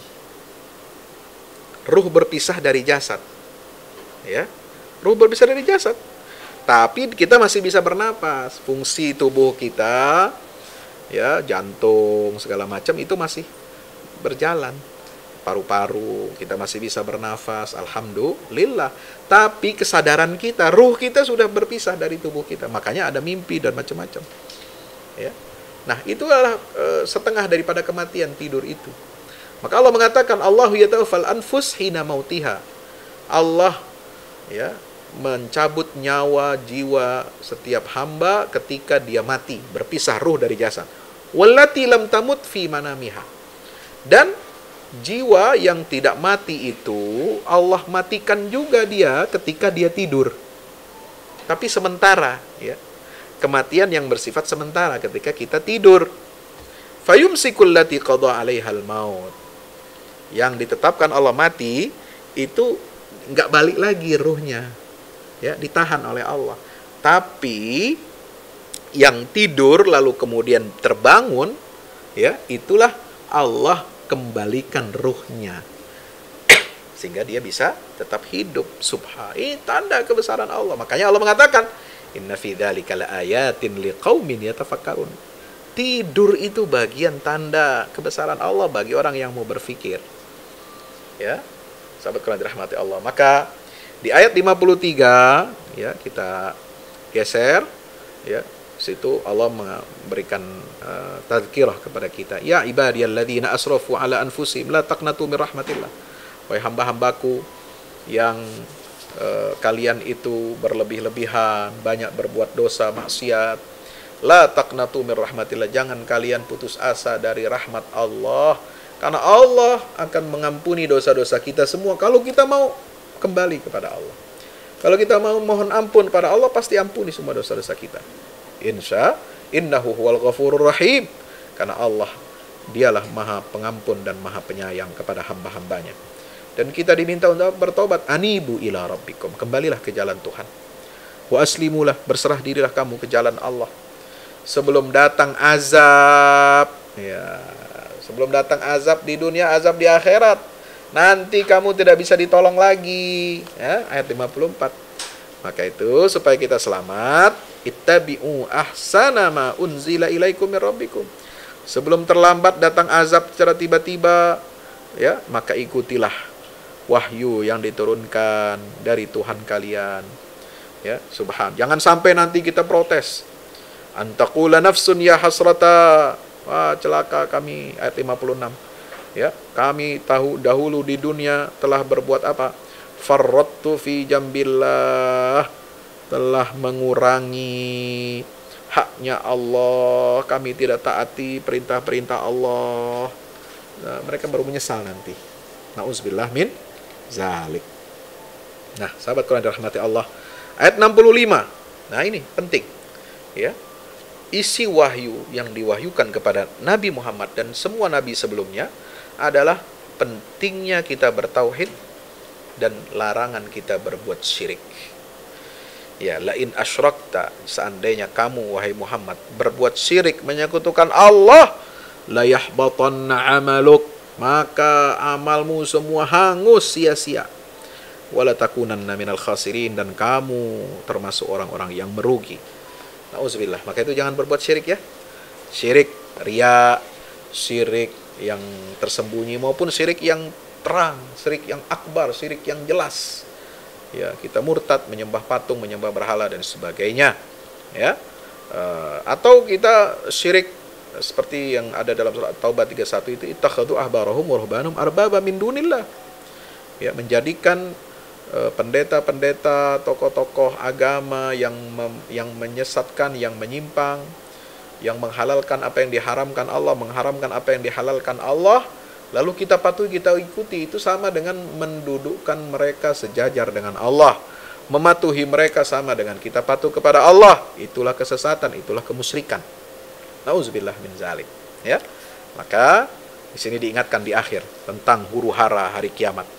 Ruh berpisah dari jasad. Ya, ruh berpisah dari jasad. Tapi kita masih bisa bernapas. Fungsi tubuh kita, ya, jantung segala macam itu masih berjalan. Paru-paru kita masih bisa bernafas, alhamdulillah. Tapi kesadaran kita, ruh kita sudah berpisah dari tubuh kita. Makanya ada mimpi dan macam-macam. Ya. Nah, itu adalah setengah daripada kematian tidur itu. Maka Allah mengatakan Allahu yatawaffal anfus hina mautiha. Allah, ya, mencabut nyawa jiwa setiap hamba ketika dia mati, berpisah ruh dari jasad. Wallati lam tamut fi manamiha. Dan jiwa yang tidak mati itu Allah matikan juga dia ketika dia tidur. Tapi sementara, ya. Kematian yang bersifat sementara ketika kita tidur. Fayumsikul lati qada 'alaihal maut. Yang ditetapkan Allah mati itu nggak balik lagi ruhnya, ya, ditahan oleh Allah. Tapi yang tidur lalu kemudian terbangun, ya, itulah Allah kembalikan ruhnya sehingga dia bisa tetap hidup. Ini tanda kebesaran Allah. Makanya Allah mengatakan inna fi dzalika laayatin liqaumin yatafakkarun. Tidur itu bagian tanda kebesaran Allah bagi orang yang mau berpikir. Ya, sahabat Quran dirahmati Allah. Maka di ayat 53, ya, kita geser, ya, situ Allah memberikan tazkirah kepada kita. Ya ibadiyalladzina asrafu ala anfusihim la taqnatu mir rahmatillah. Wahai hamba-hambaku yang kalian itu berlebih-lebihan, banyak berbuat dosa, maksiat. La taqnatu mir rahmatillah. Jangan kalian putus asa dari rahmat Allah. Karena Allah akan mengampuni dosa-dosa kita semua kalau kita mau kembali kepada Allah. Kalau kita mau mohon ampun pada Allah, pasti ampuni semua dosa-dosa kita. Innahu huwal ghafurur rahim. Karena Allah, dialah maha pengampun dan maha penyayang kepada hamba-hambanya. Dan kita diminta untuk bertobat. Anibu ila rabbikum. Kembalilah ke jalan Tuhan. Wa aslimulah, berserah dirilah kamu ke jalan Allah. Sebelum datang azab, ya, sebelum datang azab di dunia, azab di akhirat. Nanti kamu tidak bisa ditolong lagi. Ya, ayat 54. Maka itu supaya kita selamat, ittabi'u ahsana ma unzila ilaikum min rabbikum. Sebelum terlambat datang azab secara tiba-tiba, ya, maka ikutilah wahyu yang diturunkan dari Tuhan kalian. Ya, subhan. Jangan sampai nanti kita protes. Antaqula nafsun ya hasrata. Wah, celaka kami, ayat 56. Ya, kami tahu dahulu di dunia telah berbuat apa? Farrattu fi jambillah, telah mengurangi haknya Allah, kami tidak taati perintah-perintah Allah. Nah, mereka baru menyesal nanti. Nauzubillah min zalik. Nah, sahabat Quran dirahmati Allah, Ayat 65. Nah, ini penting. Ya. Isi wahyu yang diwahyukan kepada Nabi Muhammad dan semua nabi sebelumnya adalah pentingnya kita bertauhid dan larangan kita berbuat syirik. Ya, la in asyrakta, seandainya kamu wahai Muhammad berbuat syirik, menyekutukan Allah, la yahbatanna amaluk, maka amalmu semua hangus sia-sia. Wala takunanna minal khasirin, dan kamu termasuk orang-orang yang merugi. Nauzubillah. Maka itu jangan berbuat syirik ya. Syirik riya, syirik yang tersembunyi maupun syirik yang terang, syirik yang akbar, syirik yang jelas. Ya, kita murtad, menyembah patung, menyembah berhala dan sebagainya. Ya. Atau kita syirik seperti yang ada dalam surat Taubah 31 itu, ittakhadhu ahbarahum wa ruhbanahum arbaba min dunillah. Ya, menjadikan pendeta-pendeta, tokoh-tokoh agama yang menyesatkan, yang menyimpang, yang menghalalkan apa yang diharamkan Allah, mengharamkan apa yang dihalalkan Allah, lalu kita patuhi, kita ikuti, itu sama dengan mendudukkan mereka sejajar dengan Allah. Mematuhi mereka sama dengan kita patuh kepada Allah. Itulah kesesatan, itulah kemusyrikan. Nauzubillah min zalik. Ya. Maka di sini diingatkan di akhir tentang huru-hara hari kiamat.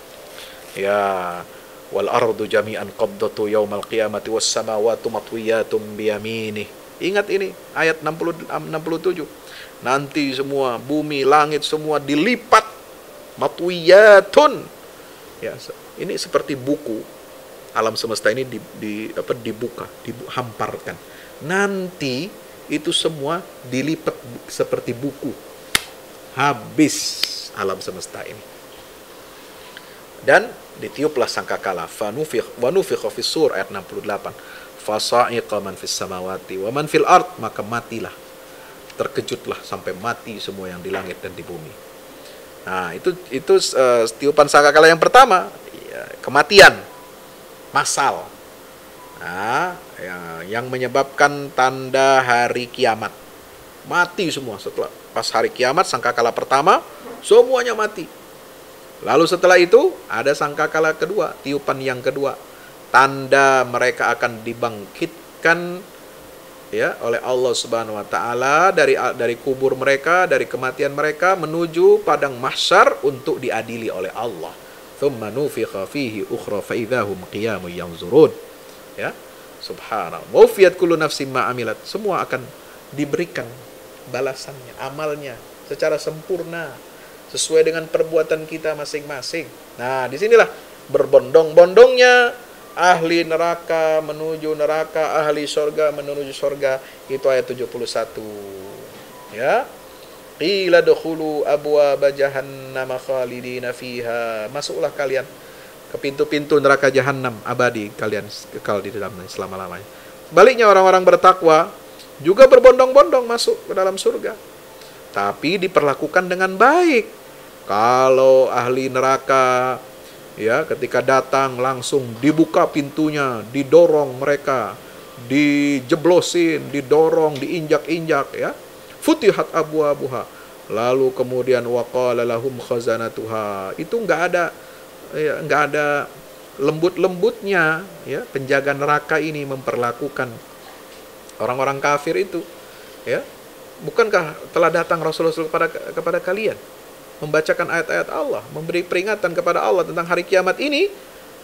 Ya, wal ardu jami'an qabdatu yaumal qiyamati was samawati matwiyatum biyaminih. Ingat ini ayat 67. Nanti semua bumi, langit semua dilipat, matwiyatun. Ya, ini seperti buku. Alam semesta ini dibuka, dihamparkan. Nanti itu semua dilipat seperti buku. Habis alam semesta ini. Dan ditiuplah sangkakala, wa nufikha fis sur, ayat 68. Fasa'iqa man fis samawati wa man fil ard, maka matilah, terkejutlah sampai mati semua yang di langit dan di bumi. Nah, itu tiupan sangkakala yang pertama, ya, kematian massal. Nah, yang menyebabkan tanda hari kiamat. Mati semua setelah pas hari kiamat, sangkakala pertama semuanya mati. Lalu setelah itu ada sangkakala kedua, tiupan yang kedua. Tanda mereka akan dibangkitkan ya oleh Allah Subhanahu wa taala dari kubur mereka, dari kematian mereka menuju padang mahsyar untuk diadili oleh Allah. Tsumma nufikha fihi ukhra fa idzahum qiyamun yanzurun. Ya. Subhanallah. Wafiyat kullu nafsin ma amilat. Semua akan diberikan balasannya, amalnya secara sempurna sesuai dengan perbuatan kita masing-masing. Nah, disinilah berbondong-bondongnya ahli neraka menuju neraka, ahli surga menuju surga. Itu ayat 71. Ya. Qila dukhulu abwaaba jahannam khalidina fiha. Masuklah kalian ke pintu-pintu neraka jahanam, abadi kalian kekal di dalamnya selama-lamanya. Sebaliknya orang-orang bertakwa juga berbondong-bondong masuk ke dalam surga. Tapi diperlakukan dengan baik. Kalau ahli neraka ya ketika datang langsung dibuka pintunya, didorong mereka, dijeblosin, didorong, diinjak-injak ya. Futihat abwabuha. Lalu kemudian waqala lahum khazanatuha. Itu enggak ada lembut-lembutnya ya, penjaga neraka ini memperlakukan orang-orang kafir itu ya. Bukankah telah datang Rasul-Rasul kepada kalian membacakan ayat-ayat Allah, memberi peringatan kepada Allah tentang hari kiamat ini?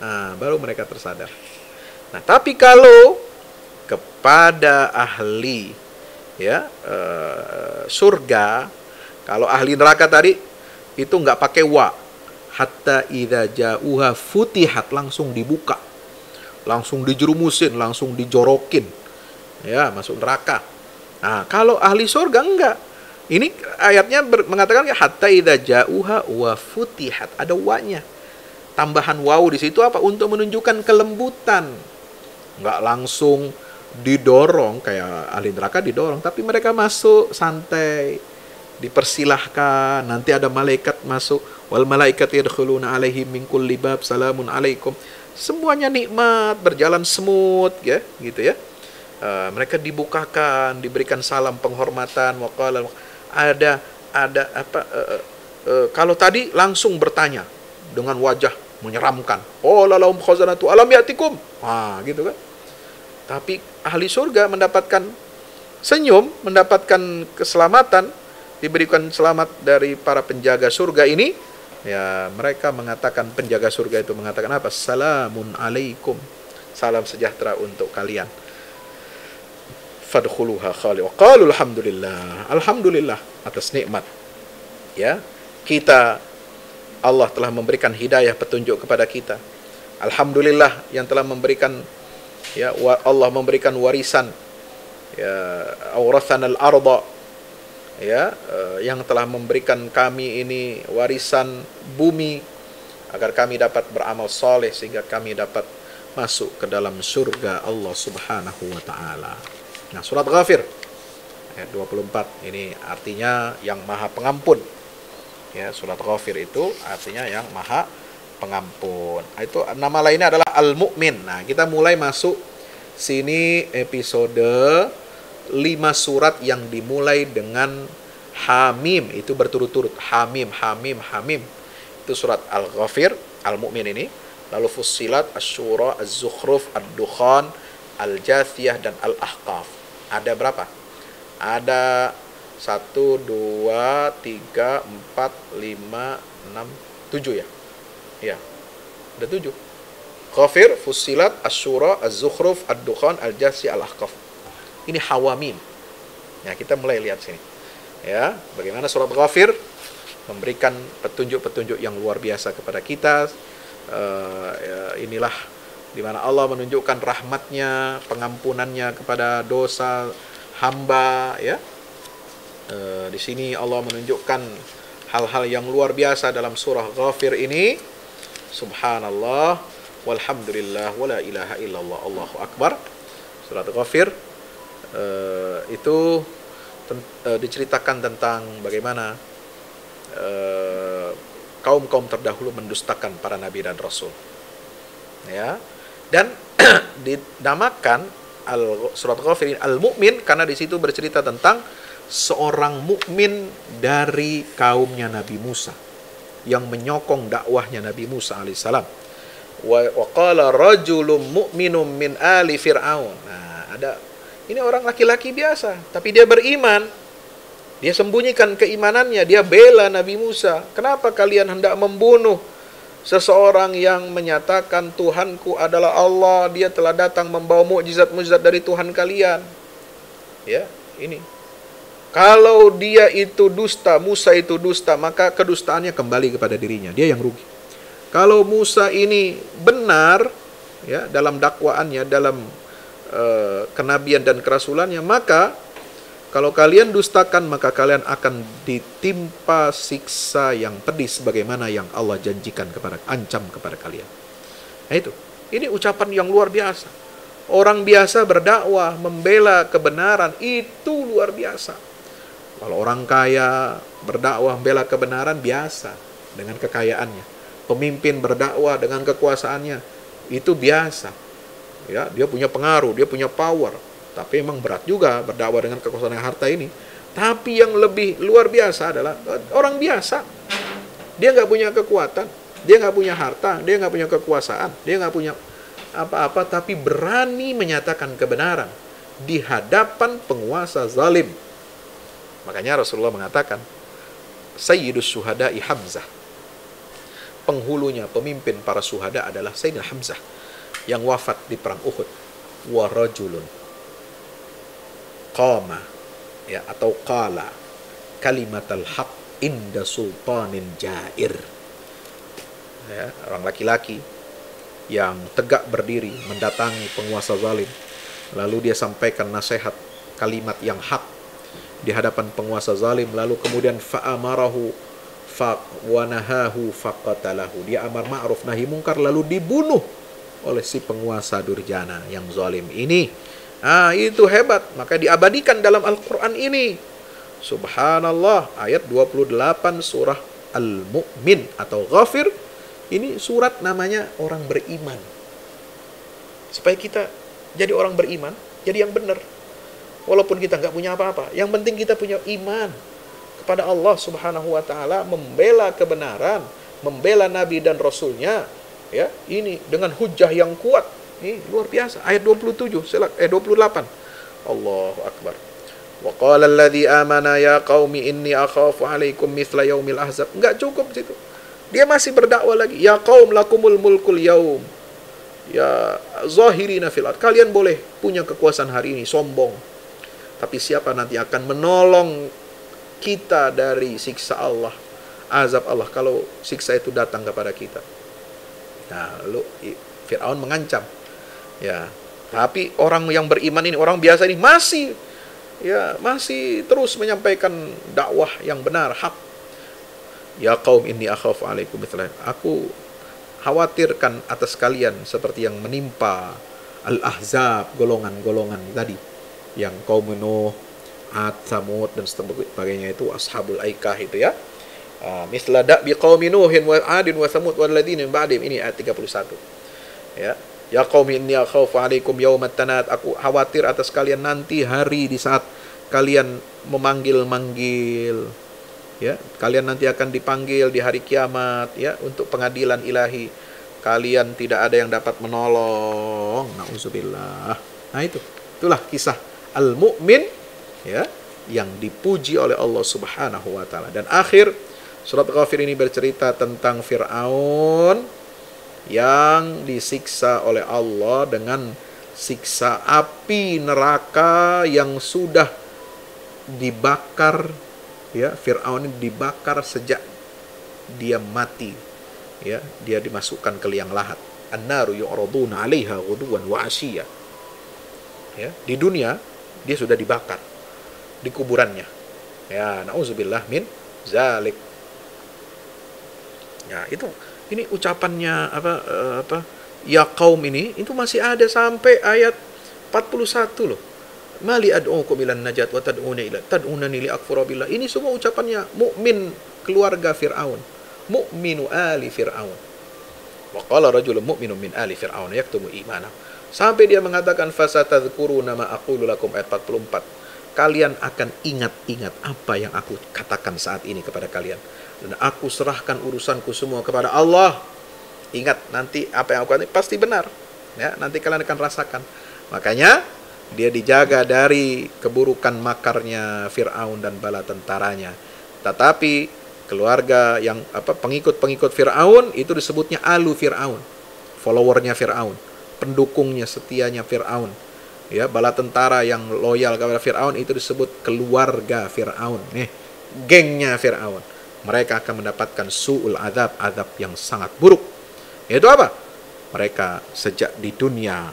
Nah, baru mereka tersadar. Nah, tapi kalau kepada ahli ya surga, kalau ahli neraka tadi itu nggak pakai wa, hatta idza ja'uha futihat, langsung dibuka, langsung dijerumusin, langsung dijorokin ya, masuk neraka. Nah, kalau ahli surga enggak. Ini ayatnya mengatakan hatta idza ja'uha wa futihat, ada wa-nya. Tambahan waw di situ apa? Untuk menunjukkan kelembutan. Enggak langsung didorong kayak ahli neraka didorong, tapi mereka masuk santai, dipersilahkan. Nanti ada malaikat masuk, wal malaikatu yadkhuluna alaihim min kulli bab salamun alaikum. Semuanya nikmat, berjalan smooth ya, gitu ya. Mereka dibukakan, diberikan salam penghormatan, waqala ada apa kalau tadi langsung bertanya dengan wajah menyeramkan, qala lahum khazanatu alam ya'tikum, gitu kan. Tapi ahli surga mendapatkan senyum, mendapatkan keselamatan, diberikan selamat dari para penjaga surga ini. Ya, mereka mengatakan, penjaga surga itu mengatakan apa? Salamun alaikum. Salam sejahtera untuk kalian. Fadkhuluha khalid. Wa qalu alhamdulillah. Alhamdulillah atas nikmat. Ya, kita, Allah telah memberikan hidayah, petunjuk kepada kita. Alhamdulillah yang telah memberikan, ya, Allah memberikan warisan, ya, aurathanal arda, ya, yang telah memberikan kami ini warisan bumi agar kami dapat beramal soleh sehingga kami dapat masuk ke dalam surga Allah Subhanahu wa taala. Nah, surat Ghafir ayat 24 ini artinya yang Maha Pengampun. Ya, surat Ghafir itu artinya yang Maha Pengampun. Itu nama lainnya adalah Al-Mu'min. Nah, kita mulai masuk sini episode 5 surat yang dimulai dengan Hamim, itu berturut-turut. Hamim, Hamim, Hamim. Itu surat Al-Ghafir, Al-Mu'min ini. Lalu Fussilat, Asy-Syura, Az-Zukhruf, Ad-Dukhan, Al-Jathiyah, dan Al-Ahqaf. Ada berapa? Ada 1, 2, 3, 4, 5, 6, 7 ya? Ya, ada 7. Ghafir, Fussilat, Asy-Syura, Az-Zukhruf, Ad-Dukhan, Al-Jathiyah, Al-Ahqaf. Ini Hawamim. Ya, kita mulai lihat sini. Ya, bagaimana surat Ghafir memberikan petunjuk-petunjuk yang luar biasa kepada kita. Ya, inilah di mana Allah menunjukkan rahmatnya, pengampunannya kepada dosa hamba. Ya, di sini Allah menunjukkan hal-hal yang luar biasa dalam surah Ghafir ini. Subhanallah, walhamdulillah, wala ilaha illallah, Allahu akbar. Surat Ghafir itu diceritakan tentang bagaimana kaum-kaum terdahulu mendustakan para nabi dan rasul. Ya. Dan dinamakan surat Ghafir Al-Mu'min karena di situ bercerita tentang seorang mukmin dari kaumnya Nabi Musa yang menyokong dakwahnya Nabi Musa alaihissalam. Wa qala rajulun mu'minun min ali fir'aun. Nah, ada ini orang laki-laki biasa, tapi dia beriman. Dia sembunyikan keimanannya, dia bela Nabi Musa. Kenapa kalian hendak membunuh seseorang yang menyatakan Tuhanku adalah Allah, dia telah datang membawa mukjizat-mukjizat dari Tuhan kalian. Ya, ini. Kalau dia itu dusta, Musa itu dusta, maka kedustaannya kembali kepada dirinya, dia yang rugi. Kalau Musa ini benar, ya, dalam dakwaannya, dalam kenabian dan kerasulannya, maka kalau kalian dustakan, maka kalian akan ditimpa siksa yang pedih sebagaimana yang Allah janjikan ancam kepada kalian. Nah itu, ini ucapan yang luar biasa. Orang biasa berdakwah, membela kebenaran, itu luar biasa. Kalau orang kaya berdakwah, membela kebenaran, biasa dengan kekayaannya. Pemimpin berdakwah dengan kekuasaannya, itu biasa. Ya, dia punya pengaruh, dia punya power. Tapi memang berat juga berdakwah dengan kekuasaan yang harta ini. Tapi yang lebih luar biasa adalah orang biasa. Dia nggak punya kekuatan, dia nggak punya harta, dia nggak punya kekuasaan, dia nggak punya apa-apa, tapi berani menyatakan kebenaran di hadapan penguasa zalim. Makanya Rasulullah mengatakan, Sayyidus Syuhada'i Hamzah. Penghulunya, pemimpin para syuhada adalah Sayyidina Hamzah yang wafat di perang Uhud. Wa rajulun qama, ya, atau qala kalimatal haq inda sultanin jair. Ya, orang laki-laki yang tegak berdiri mendatangi penguasa zalim, lalu dia sampaikan nasihat kalimat yang hak di hadapan penguasa zalim, lalu kemudian fa'amarahu wa nahahu faqatalahu. Dia amar ma'ruf nahi mungkar, lalu dibunuh oleh si penguasa durjana yang zalim ini. Itu hebat, maka diabadikan dalam Al-Quran ini. Subhanallah, ayat 28 surah Al-Mu'min atau Ghafir. Ini surat namanya orang beriman. Supaya kita jadi orang beriman, jadi yang benar. Walaupun kita nggak punya apa-apa, yang penting kita punya iman kepada Allah Subhanahu wa taala, membela kebenaran, membela nabi dan rasulnya, ya, ini dengan hujah yang kuat. Ini luar biasa. Ayat 27, 28. Allahu Akbar. Wa qala alladzi amana ya qaumi inni akhafu alaikum mithla yaumil ahzab. Enggak cukup situ. Dia masih berdakwah lagi. Ya qaum lakumul mulkul yaum. Ya zahirina fil ard. Kalian boleh punya kekuasaan hari ini, sombong. Tapi siapa nanti akan menolong kita dari siksa Allah, azab Allah kalau siksa itu datang kepada kita? Nah, lalu Fir'aun mengancam. Ya, tapi orang yang beriman ini, orang biasa ini masih terus menyampaikan dakwah yang benar, hak. Ya qaum inni akhafu alaikum mithla. Aku khawatirkan atas kalian seperti yang menimpa al-ahzab, golongan-golongan tadi, yang kaum Nuh, Ad, Tsamud dan sebagainya, itu ashabul aikah itu ya. Misla da'bi qaumi Nuhin wa Adin wa Tsamud wal ladzina min ba'dihim, ini ayat 31. Ya. Ya qaumi inni akhafu alaikum yaumat tanad. Aku khawatir atas kalian nanti hari di saat kalian memanggil-manggil. Ya, kalian nanti akan dipanggil di hari kiamat ya untuk pengadilan ilahi. Kalian tidak ada yang dapat menolong. Nauzubillah. Nah, itulah kisah al-mu'min ya yang dipuji oleh Allah Subhanahu wa taala. Dan akhir surat Ghafir ini bercerita tentang Fir'aun yang disiksa oleh Allah dengan siksa api neraka yang sudah dibakar. Ya, Fir'aun ini dibakar sejak dia mati. Ya, dia dimasukkan ke liang lahat. An-naru yu'raduna 'alaiha ghuduwan wa 'ashiyya. Ya, di dunia dia sudah dibakar di kuburannya. Ya, nauzubillah min zalik. Ya, ini ucapannya ya kaum ini itu masih ada sampai ayat 41 loh. Mali ad'ukum ilan najat wa tad'unani li akfura billah. Ini semua ucapannya mukmin keluarga Fir'aun, mukminu ali Fir'aun. Wa qala rajulun mu'minun min ali Fir'aun yaktumu imanahu. Sampai dia mengatakan fasatadhkuruna ma aqulu lakum, ayat 44. Kalian akan ingat-ingat apa yang aku katakan saat ini kepada kalian, dan aku serahkan urusanku semua kepada Allah. Ingat, nanti apa yang aku katakan pasti benar. Ya, nanti kalian akan rasakan. Makanya dia dijaga dari keburukan makarnya Fir'aun dan bala tentaranya. Tetapi keluarga yang pengikut-pengikut Fir'aun itu disebutnya alu Fir'aun, followernya Fir'aun, pendukungnya, setianya Fir'aun. Ya, bala tentara yang loyal kepada Fir'aun itu disebut keluarga Fir'aun. Gengnya Fir'aun. Mereka akan mendapatkan su'ul azab, azab yang sangat buruk. Yaitu apa? Mereka sejak di dunia,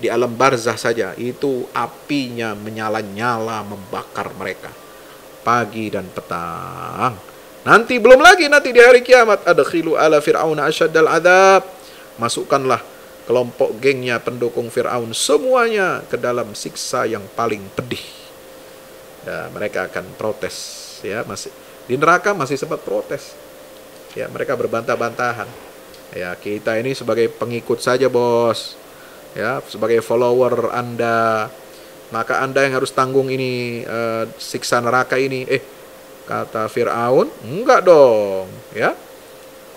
di alam barzah saja itu apinya menyala-nyala membakar mereka pagi dan petang. Nanti belum lagi nanti di hari kiamat, adkhilu ala fir'auna asyaddal adzab. Masukkanlah kelompok gengnya pendukung Fir'aun semuanya ke dalam siksa yang paling pedih. Ya, mereka akan protes ya, masih di neraka masih sempat protes. Ya, mereka berbantah-bantahan. Ya, kita ini sebagai pengikut saja, Bos. Ya, sebagai follower Anda, maka Anda yang harus tanggung ini siksa neraka ini. Kata Fir'aun, enggak dong, ya.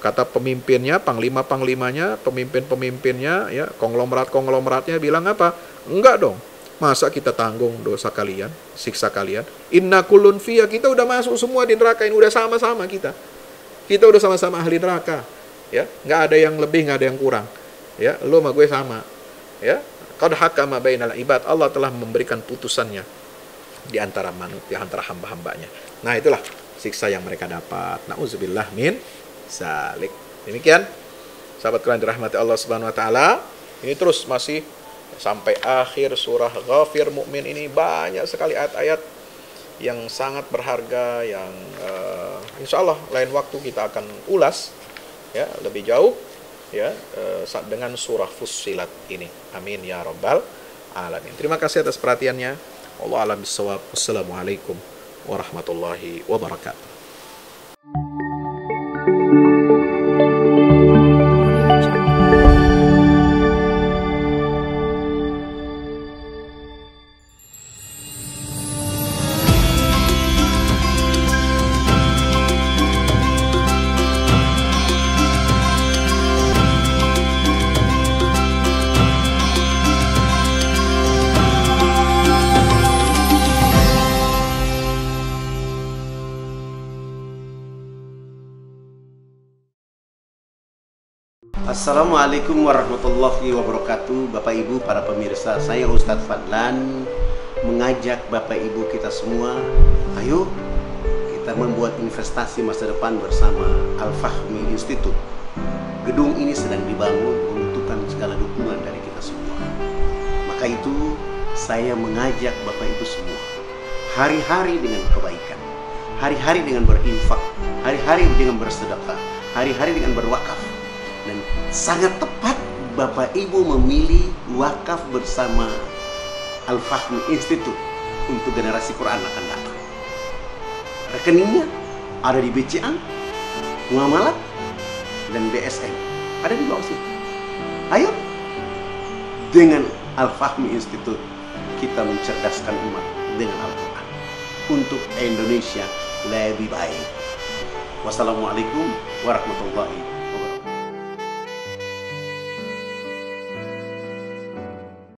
Kata pemimpinnya, panglima-panglimanya, pemimpin-pemimpinnya, ya, konglomerat-konglomeratnya bilang apa? Enggak dong. Masa kita tanggung dosa kalian, siksa kalian? Inna kullun fiyya, kita udah masuk semua di neraka ini, udah sama-sama kita. Kita udah sama-sama ahli neraka, ya. Enggak ada yang lebih, enggak ada yang kurang. Ya, lu sama gue sama. Ya, qad hakama bainal ibad, Allah telah memberikan putusannya di antara manusia, di antara hamba-hambanya. Nah, itulah siksa yang mereka dapat. Nauzubillah min zalik. Demikian sahabat kalian dirahmati Allah Subhanahu wa taala. Ini terus masih sampai akhir surah Ghafir Mukmin ini banyak sekali ayat-ayat yang sangat berharga yang insya Allah lain waktu kita akan ulas ya lebih jauh ya dengan surah Fussilat ini. Amin ya rabbal alamin. Terima kasih atas perhatiannya. Wallahu a'lam bishawab. Wassalamualaikum warahmatullahi wabarakatuh. Assalamualaikum warahmatullahi wabarakatuh. Bapak Ibu para pemirsa, saya Ustadz Fadlan mengajak Bapak Ibu kita semua, ayo kita membuat investasi masa depan bersama Al-Fahmi Institute. Gedung ini sedang dibangun, membutuhkan segala dukungan dari kita semua. Maka itu saya mengajak Bapak Ibu semua, hari-hari dengan kebaikan, hari-hari dengan berinfak, hari-hari dengan bersedekah, hari-hari dengan berwakaf. Dan sangat tepat Bapak Ibu memilih wakaf bersama Al-Fahmi Institute untuk generasi Quran akan datang. Rekeningnya ada di BCA, Muamalat, dan BSM. Ada di bawah sini. Ayo, dengan Al-Fahmi Institute kita mencerdaskan umat dengan Al-Quran untuk Indonesia lebih baik. Wassalamualaikum warahmatullahi wabarakatuh.